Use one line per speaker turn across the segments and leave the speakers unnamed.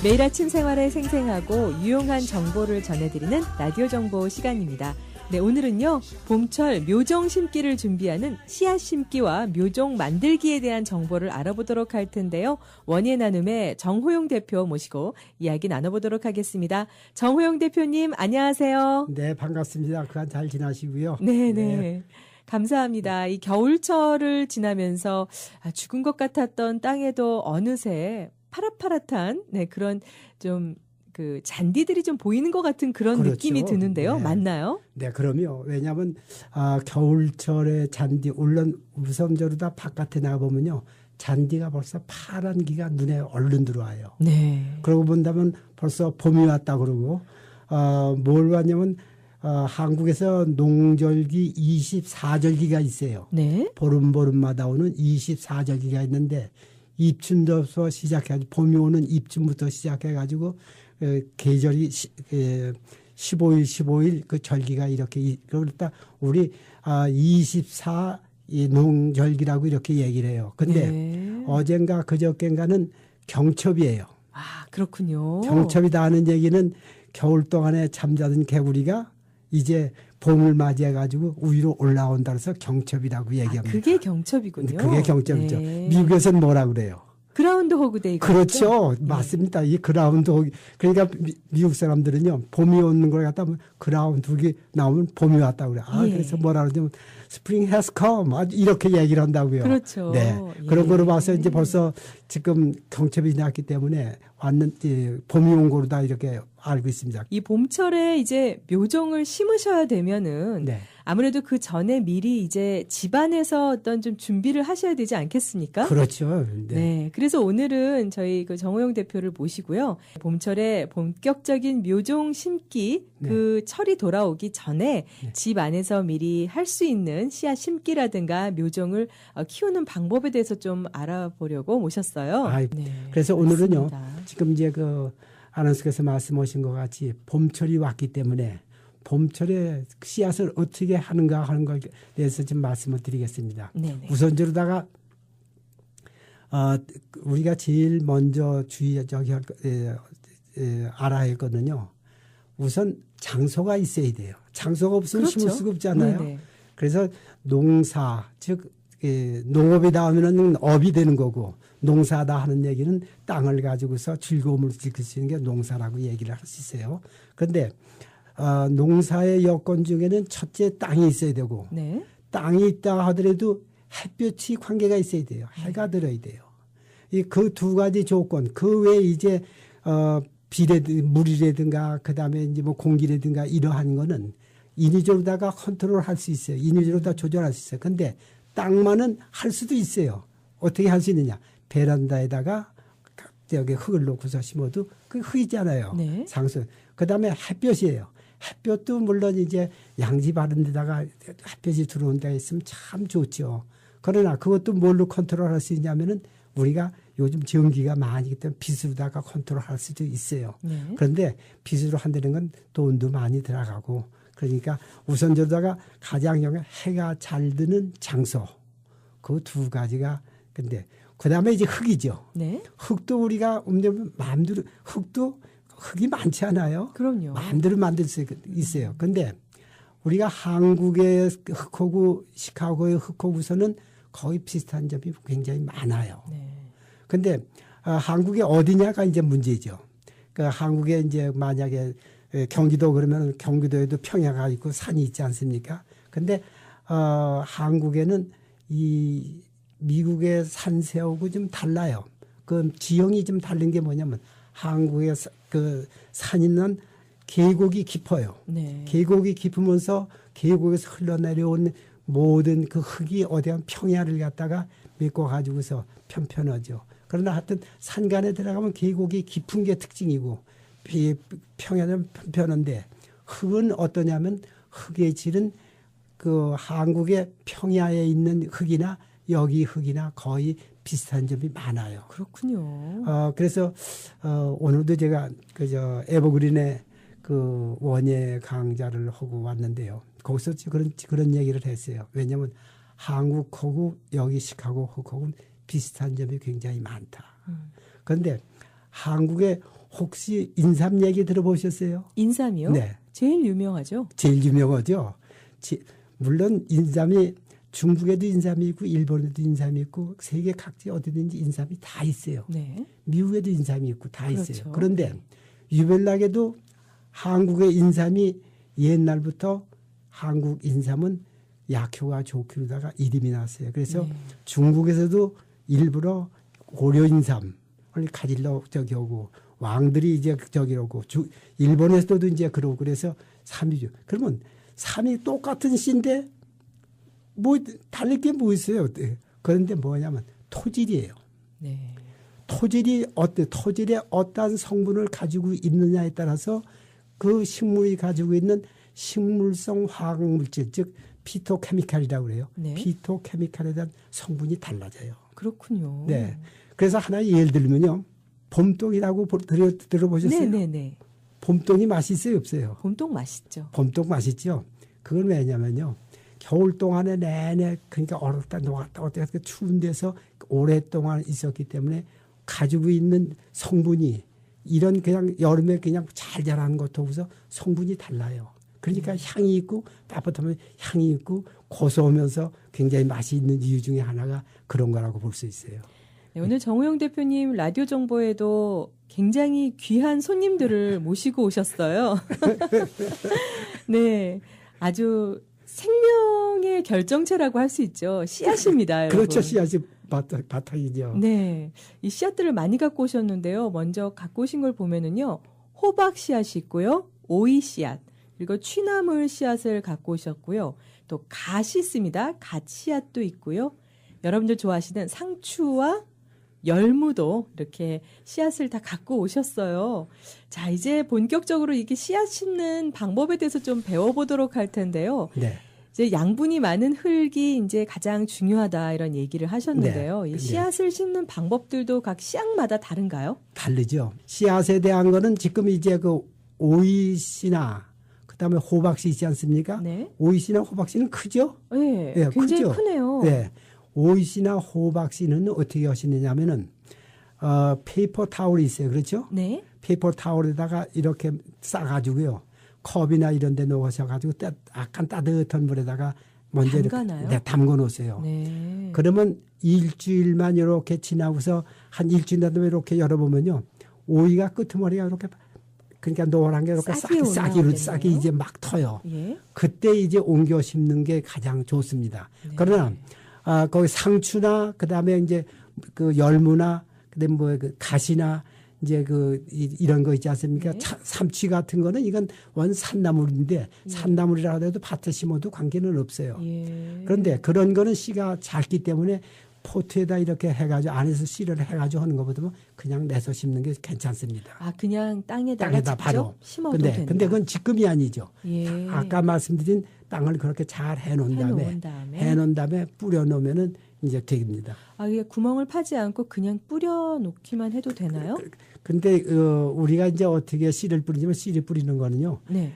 매일 아침 생활에 생생하고 유용한 정보를 전해드리는 라디오 정보 시간입니다. 네, 오늘은요, 봄철 묘종 심기를 준비하는 씨앗 심기와 묘종 만들기에 대한 정보를 알아보도록 할 텐데요. 원예 나눔의 정호용 대표 모시고 이야기 나눠보도록 하겠습니다. 정호용 대표님, 안녕하세요.
네, 반갑습니다. 그간 잘 지나시고요.
네네. 감사합니다. 이 겨울철을 지나면서 죽은 것 같았던 땅에도 어느새 파릇파릇한 그런 좀 그 잔디들이 좀 보이는 것 같은 그런
그렇죠.
느낌이 드는데요.
네.
맞나요?
네, 그럼요. 왜냐하면 겨울철에 잔디 물론 우선적으로 바깥에 나가보면요. 잔디가 벌써 파란 기가 눈에 얼른 들어와요.
네.
그러고 본다면 벌써 봄이 왔다 그러고 뭘 봤냐면 한국에서 농절기 24절기가 있어요.
네.
보름마다 오는 24절기가 있는데 입춘부터 시작해가지고 봄이 오는 입춘부터 시작해가지고 계절이 15일 그 절기가 이렇게 그러다 우리 24 농절기라고 이렇게 얘기를 해요. 근데
네.
어젠가 그저께인가는 경첩이에요.
아, 그렇군요.
경첩이다 하는 얘기는 겨울 동안에 잠자던 개구리가 이제 봄을 맞이해가지고 위로 올라온다 그래서 경첩이라고 얘기합니다.
그게 경첩이군요.
그게 경첩이죠.
네.
미국에서는 뭐라 그래요?
그라운드 호그 데이.
그렇죠. 맞습니다. 이 그라운드 호그. 그러니까 미국 사람들은요. 봄이 오는 걸 갖다 그라운드 호그 나오면 봄이 왔다고 그래요. 그래서 뭐라 그러냐면 spring has come. 이렇게 얘기를 한다고요.
그렇죠.
네. 그런 거로 봐서 이제 벌써 지금 경첩이 났기 때문에 봄이 온 거로 다 이렇게 알고 있습니다.
이 봄철에 이제 묘종을 심으셔야 되면은
네.
아무래도 그 전에 미리 이제 집안에서 어떤 좀 준비를 하셔야 되지 않겠습니까?
그렇죠.
네. 그래서 오늘은 저희 그 정호용 대표를 모시고요. 봄철에 본격적인 묘종 심기 그 철이 돌아오기 전에 집 안에서 미리 할 수 있는 씨앗 심기라든가 묘종을 키우는 방법에 대해서 좀 알아보려고 모셨어요.
네. 그래서 오늘은요.
맞습니다.
지금 이제 그 아나운서께서 말씀하신 것 같이 봄철이 왔기 때문에 봄철에 씨앗을 어떻게 하는가 하는 것에 대해서 좀 말씀을 드리겠습니다.
네네.
우선적으로다가 우리가 제일 먼저 알아야 했거든요. 우선 장소가 있어야 돼요. 장소가 없으면
그렇죠.
심을 수가 없잖아요.
네네.
그래서 농사 즉 농업이다 하면은 업이 되는 거고 농사다 하는 얘기는 땅을 가지고서 즐거움을 즐길 수 있는 게 농사라고 얘기를 할 수 있어요. 그런데 농사의 여건 중에는 첫째 땅이 있어야 되고
네.
땅이 있다 하더라도 햇볕이 관계가 있어야 돼요. 해가 들어야 돼요. 그 두 가지 조건 그 외에 이제 물이라든가 그다음에 이제 뭐 공기라든가 이러한 거는 인위적으로다가 컨트롤할 수 있어요. 인위적으로 다 조절할 수 있어요. 근데 땅만은 할 수도 있어요. 어떻게 할 수 있느냐? 베란다에다가 여기 흙을 놓고서 심어도 그 흙이잖아요.
네.
상수. 그다음에 햇볕이에요. 햇볕도 물론 이제 양지 바른 데다가 햇볕이 들어온 데가 있으면 참 좋죠. 그러나 그것도 뭘로 컨트롤할 수 있냐면은 우리가 요즘 전기가 많이기 때문에 빛으로다가 컨트롤할 수도 있어요.
네.
그런데 빛으로 한다는 건 돈도 많이 들어가고 그러니까 우선적으로다가 가장 해가 잘 드는 장소 그 두 가지가 근데 그다음에 이제 흙이죠.
네.
흙도 우리가 마음대로 흙이 많지 않아요.
그럼요.
마음대로 만들 수 있어요. 근데 우리가 한국의 흙하고 시카고의 흙하고서는 거의 비슷한 점이 굉장히 많아요.
네.
근데 한국이 어디냐가 이제 문제죠. 그러니까 한국에 이제 만약에 경기도 그러면 경기도에도 평야가 있고 산이 있지 않습니까? 근데 한국에는 이 미국의 산세하고 좀 달라요. 그 지형이 좀 다른 게 뭐냐면 한국의 그 산 있는 계곡이 깊어요.
네.
계곡이 깊으면서 계곡에서 흘러내려온 모든 그 흙이 어디 한 평야를 갖다가 메꿔 가지고서 편편하죠. 그러나 하여튼 산간에 들어가면 계곡이 깊은 게 특징이고 평야는 편편한데 흙은 어떠냐면 흙의 질은 그 한국의 평야에 있는 흙이나 여기 흙이나 거의 비슷한 점이 많아요.
그렇군요.
그래서 오늘도 제가 그저 에버그린의 그 원예 강좌를 하고 왔는데요. 거기서 그런 얘기를 했어요. 왜냐하면 한국하고 여기 시카고 흙하고는 비슷한 점이 굉장히 많다. 그런데 한국의 혹시 인삼 얘기 들어보셨어요?
인삼이요?
네.
제일 유명하죠.
제일 유명하죠. 물론 인삼이 중국에도 인삼이 있고 일본에도 인삼이 있고 세계 각지 어디든지 인삼이 다 있어요.
네.
미국에도 인삼이 있고 다
그렇죠.
있어요. 그런데 유별나게도 한국의 인삼이 옛날부터 한국 인삼은 약효가 좋기로다가 이름이 났어요. 그래서
네.
중국에서도 일부러 고려 인삼을 가지러 저기 오고 왕들이 이제 저기로고 일본에서도 이제 그러고 그래서 삼이죠. 그러면 삼이 똑같은 씨인데 뭐 다를 게 뭐 있어요? 그런데 뭐냐면 토질이에요.
네.
토질에 어떠한 성분을 가지고 있느냐에 따라서 그 식물이 가지고 있는 식물성 화학물질, 즉 피토케미칼이라고 그래요.
네.
피토케미칼에 대한 성분이 달라져요.
그렇군요.
네. 그래서 하나 예를 들면요. 봄동이라고 들어보셨어요?
네네네.
봄동이 맛있어요, 없어요?
봄동 맛있죠.
봄동 맛있죠. 그건 왜냐면요. 겨울 동안에 내내 그러니까 얼었다 녹았다 어떻게 추운 데서 오랫동안 있었기 때문에 가지고 있는 성분이 이런 그냥 여름에 그냥 잘 자라는 것하고서 성분이 달라요. 그러니까 향이 있고 따뜻하면 향이 있고 고소하면서 굉장히 맛이 있는 이유 중에 하나가 그런 거라고 볼 수 있어요.
네, 오늘 정호영 대표님 라디오 정보에도 굉장히 귀한 손님들을 모시고 오셨어요. 네, 아주 생명의 결정체라고 할 수 있죠. 씨앗입니다.
그렇죠.
여러분.
씨앗이 바탕이죠.
네, 이 씨앗들을 많이 갖고 오셨는데요. 먼저 갖고 오신 걸 보면은요, 호박 씨앗이 있고요, 오이 씨앗, 그리고 취나물 씨앗을 갖고 오셨고요. 또 갓이 있습니다. 갓 씨앗도 있고요. 여러분들 좋아하시는 상추와 열무도 이렇게 씨앗을 다 갖고 오셨어요. 자, 이제 본격적으로 이게 씨앗 심는 방법에 대해서 좀 배워보도록 할 텐데요.
네.
이제 양분이 많은 흙이 이제 가장 중요하다 이런 얘기를 하셨는데요.
네.
이 씨앗을 심는 방법들도 각 씨앗마다 다른가요?
다르죠. 씨앗에 대한 거는 지금 이제 그 오이씨나 그다음에 호박씨 있지 않습니까?
네.
오이씨나 호박씨는 크죠?
네,
네,
굉장히
크죠?
크네요.
네. 오이씨나 호박씨는 어떻게 하시느냐면은 페이퍼 타올이 있어요. 그렇죠?
네.
페이퍼 타올에다가 이렇게 싸가지고요. 컵이나 이런 데 넣으셔가지고 약간 따뜻한 물에다가 먼저
담가나요?
이렇게 담궈 놓으세요.
네.
그러면 일주일만 이렇게 지나고서 한 일주일 다음에 이렇게 열어보면요. 오이가 끄트머리가 이렇게 그러니까 노란 게 이렇게 싹이 이제 막 터요.
예.
그때 이제 옮겨 심는 게 가장 좋습니다.
네.
그러나 거기 상추나 그다음에 이제 그 열무나 그다음에 뭐 그 갓이나 이제 이런 거 있지 않습니까?
네.
삼치 같은 거는 이건 원 산나물인데 산나물이라 해도 밭에 심어도 관계는 없어요.
예.
그런데 그런 거는 씨가 작기 때문에 포트에다 이렇게 해가지고 안에서 씨를 해가지고 하는 것보다 그냥 내서 심는 게 괜찮습니다.
아, 그냥 땅에다가
땅에다
직접
바로.
심어도 된다.
근데 그건 지금이 아니죠.
예.
아까 말씀드린 땅을 그렇게 잘 해놓은 다음에 뿌려놓으면은 이제 됩니다.
아, 이게 구멍을 파지 않고 그냥 뿌려놓기만 해도 되나요?
근데 우리가 이제 어떻게 씨를 뿌리냐면 씨를 뿌리는 거는요.
네.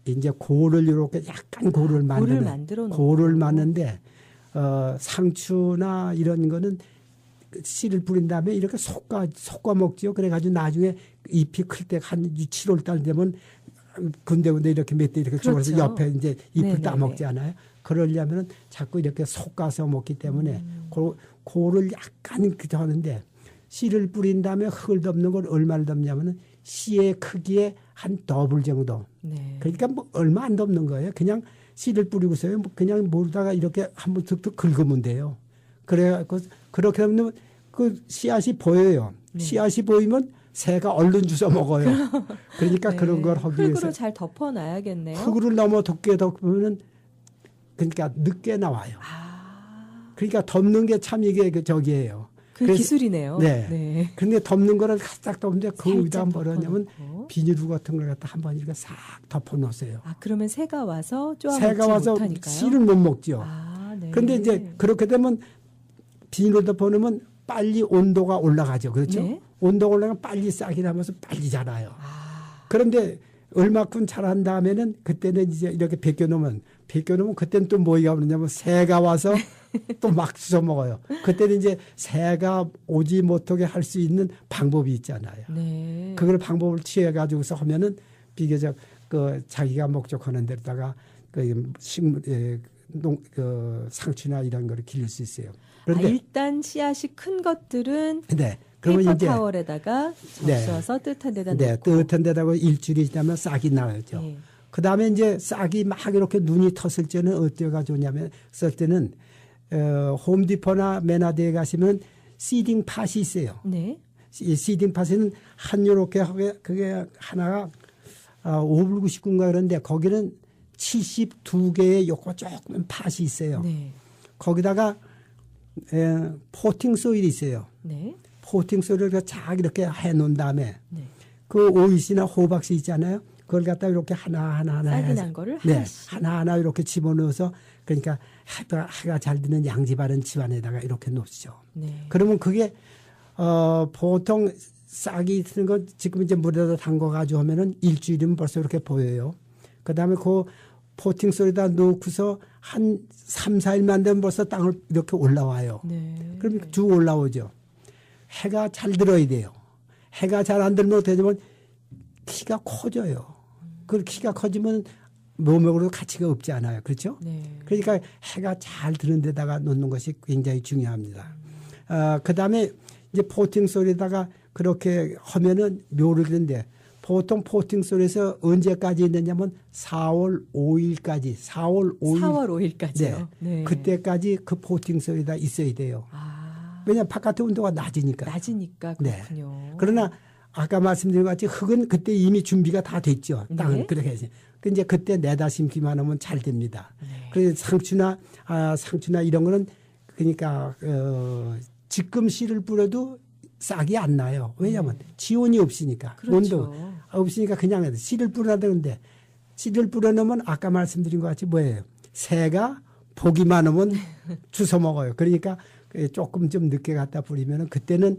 이제 고를 이렇게 약간 고를 만드는 고를 만드는데 상추나 이런 거는 씨를 뿌린 다음에 이렇게 솎아 먹죠. 그래가지고 나중에 잎이 클 때 한 7월 달 되면 군데군데 이렇게 몇 대 이렇게
그렇죠.
주워서 옆에 이제 잎을
네네네.
따먹지 않아요. 그러려면 자꾸 이렇게 솎아서 먹기 때문에 고를 약간 그저 하는데 씨를 뿌린 다음에 흙을 덮는 걸 얼마를 덮냐면은 씨의 크기에 한 더블 정도.
네.
그러니까 뭐 얼마 안 덮는 거예요. 그냥 씨를 뿌리고서요. 그냥 모르다가 이렇게 한번 툭툭 긁으면 돼요. 그래갖고 그렇게 하면 그 씨앗이 보여요.
네.
씨앗이 보이면 새가 얼른 주워 먹어요. 그러니까
네.
그런 걸 하기 위해서
흙으로 잘 덮어놔야겠네요.
흙으로 너무 덮게 덮으면 그러니까 늦게 나와요.
아,
그러니까 덮는 게 참 이게 저기예요.
그 기술이네요.
네. 그런데 덮는 거를 싹 덮는데 거기다
살짝
뭐냐면
덮어놓고.
비닐루 같은 걸 갖다 한번 이렇게 싹 덮어 놓으세요.
아, 그러면 새가 와서 쪼아
새가
먹지
와서
못하니까요?
씨를 못 먹죠.
아, 네.
그런데 이제 그렇게 되면 비닐로 덮어놓으면 빨리 온도가 올라가죠. 그렇죠?
네.
온도가 올라가면 빨리 싹이 나면서 빨리 자라요.
아,
그런데 얼마큼 자란 다음에는 그때는 이제 이렇게 벗겨놓으면 그때는 또 뭐가 오느냐면 새가 와서 또 막 주워 먹어요. 그때는 이제 새가 오지 못하게 할 수 있는 방법이 있잖아요.
네.
그걸 방법을 취해 가지고서 하면은 비교적 그 자기가 목적하는 데다가 그 식물 그 상추나 이런 거를 기를 수 있어요. 그런데
일단 씨앗이 큰 것들은
네. 그러면
페이퍼
이제
타월에다가 적셔서 뜨뜻한 데다
네,
넣고.
뜨뜻한 데다가 일주일이 지나면 싹이 나죠.
네.
그 다음에 이제 싹이 막 이렇게 눈이 텄을 때는 어때가 좋냐면, 쓸 때는, 홈디포나 메나드에 가시면 시딩 팟이 있어요.
네.
이 시딩 팟에는 한 요렇게 그게 하나가 5불99인가 그런데 거기는 72개의 요거 조금 팟이 있어요.
네.
거기다가 포팅 소일이 있어요.
네.
포팅 소일을 쫙 이렇게 해 놓은 다음에
네.
그 오이시나 호박씨 있잖아요. 그걸 갖다 이렇게 하나하나
싹이
해서
난 거를
네,
하나씩.
하나하나 이렇게 집어넣어서 그러니까 해가 잘 드는 양지 바른 집안에다가 이렇게 놓죠.
네.
그러면 그게 보통 싹이 있는 거 지금 이제 물에다 담궈 가지고 하면은 일주일이면 벌써 이렇게 보여요. 그다음에 그 포팅 소리다 넣고서 한 3, 4일만 되면 벌써 땅을 이렇게 올라와요.
네.
그럼 쭉 올라오죠. 해가 잘 들어야 돼요. 해가 잘 안 들면 어떻게 되면 키가 커져요. 그 키가 커지면 몸으로 가치가 없지 않아요. 그렇죠?
네.
그러니까 해가 잘 드는 데다가 놓는 것이 굉장히 중요합니다. 그 다음에 이제 포팅 소리에다가 그렇게 하면은 묘를 드는데 보통 포팅 소리에서 언제까지 있느냐면 4월 5일까지, 4월
5일까지요.
네. 그때까지 그 포팅 소리에다 있어야 돼요. 왜냐하면 바깥의 온도가 낮으니까.
낮으니까 그렇군요.
네. 그러나 아까 말씀드린 것 같이 흙은 그때 이미 준비가 다 됐죠. 땅은
네.
그렇게 해서. 이제 그때 내다 심기만 하면 잘 됩니다.
네.
그래서 상추나 이런 거는 그러니까 지금 씨를 뿌려도 싹이 안 나요. 왜냐하면 지온이 없으니까.
그렇죠.
온도 없으니까 그냥 해도 씨를 뿌려놨는데 씨를 뿌려놓으면 아까 말씀드린 것 같이 뭐예요? 새가 보기만 하면 주워 먹어요. 그러니까 조금 좀 늦게 갖다 뿌리면은 그때는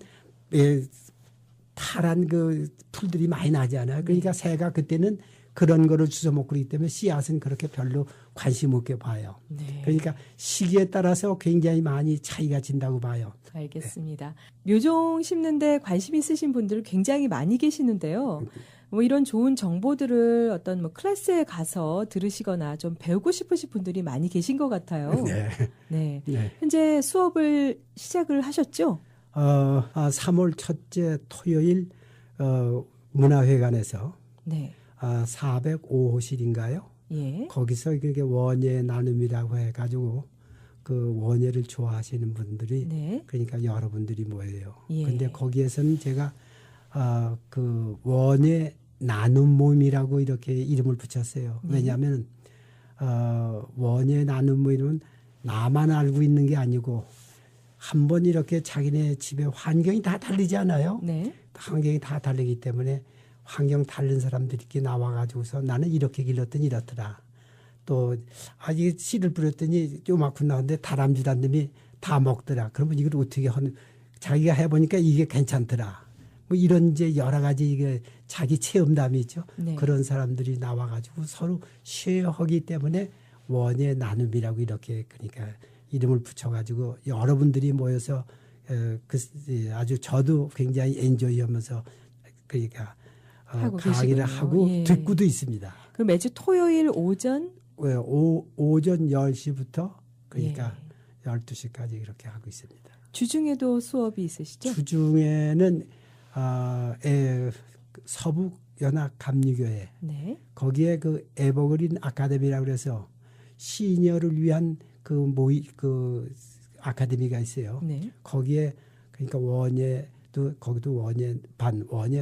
파란 그 풀들이 많이 나지 않아요. 그러니까 새가 그때는 그런 거를 주워 먹고 그렇기 때문에 씨앗은 그렇게 별로 관심 없게 봐요.
네.
그러니까 시기에 따라서 굉장히 많이 차이가 진다고 봐요.
알겠습니다. 묘종 심는데 관심 있으신 분들 굉장히 많이 계시는데요. 뭐 이런 좋은 정보들을 어떤 뭐 클래스에 가서 들으시거나 좀 배우고 싶으신 분들이 많이 계신 것 같아요.
네.
네.
네.
현재 수업을 시작을 하셨죠?
3월 첫째 토요일 문화회관에서
네.
405호실인가요?
예.
거기서 이게 원예 나눔이라고 해가지고 그 원예를 좋아하시는 분들이
네.
그러니까 여러분들이 모여요.
예.
근데 거기에서는 제가 그 원예 나눔 모임이라고 이렇게 이름을 붙였어요.
네.
왜냐하면 원예 나눔 모임은 나만 알고 있는 게 아니고 한번 이렇게 자기네 집에 환경이 다 다르지 않아요?
네.
환경이 다 다르기 때문에 환경 다른 사람들이 이렇게 나와가지고서 나는 이렇게 길렀더니 이렇더라. 또 이게 씨를 뿌렸더니 요만큼 나왔는데 다람쥐란 놈이 다 먹더라. 그러면 이걸 어떻게 하는? 자기가 해보니까 이게 괜찮더라. 뭐 이런 이제 여러 가지 이게 자기 체험담이 있죠.
네.
그런 사람들이 나와가지고 서로 쉐어하기 때문에 원예 나눔이라고 이렇게 그러니까 이름을 붙여가지고 여러분들이 모여서 아주 저도 굉장히 엔조이하면서 그러니까 강의를 하고
예.
듣고도 있습니다.
그럼 매주 토요일 오전?
오전 10시부터 그러니까 12시까지 이렇게 하고 있습니다.
주중에도 수업이 있으시죠?
주중에는 서북연합감리교회
네.
거기에 그 에버그린 아카데미라고 그래서 시니어를 위한 그 아카데미가 있어요.
네.
거기에 그러니까 거기도 원예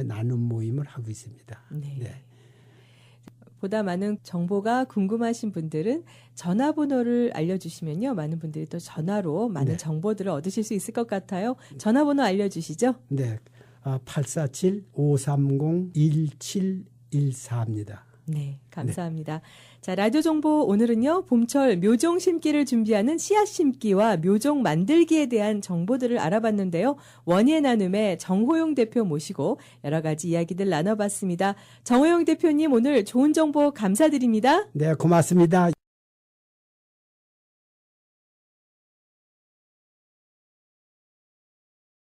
나눔 모임을 하고 있습니다.
네.
네.
보다 많은 정보가 궁금하신 분들은 전화번호를 알려주시면요. 많은 분들이 또 전화로 많은
네.
정보들을 얻으실 수 있을 것 같아요. 전화번호 알려주시죠.
네. 847-530-1714입니다.
네, 감사합니다. 자, 라디오 정보 오늘은요, 봄철 묘종 심기를 준비하는 씨앗 심기와 묘종 만들기에 대한 정보들을 알아봤는데요. 원예 나눔의 정호용 대표 모시고 여러 가지 이야기들 나눠봤습니다. 정호용 대표님 오늘 좋은 정보 감사드립니다.
네, 고맙습니다.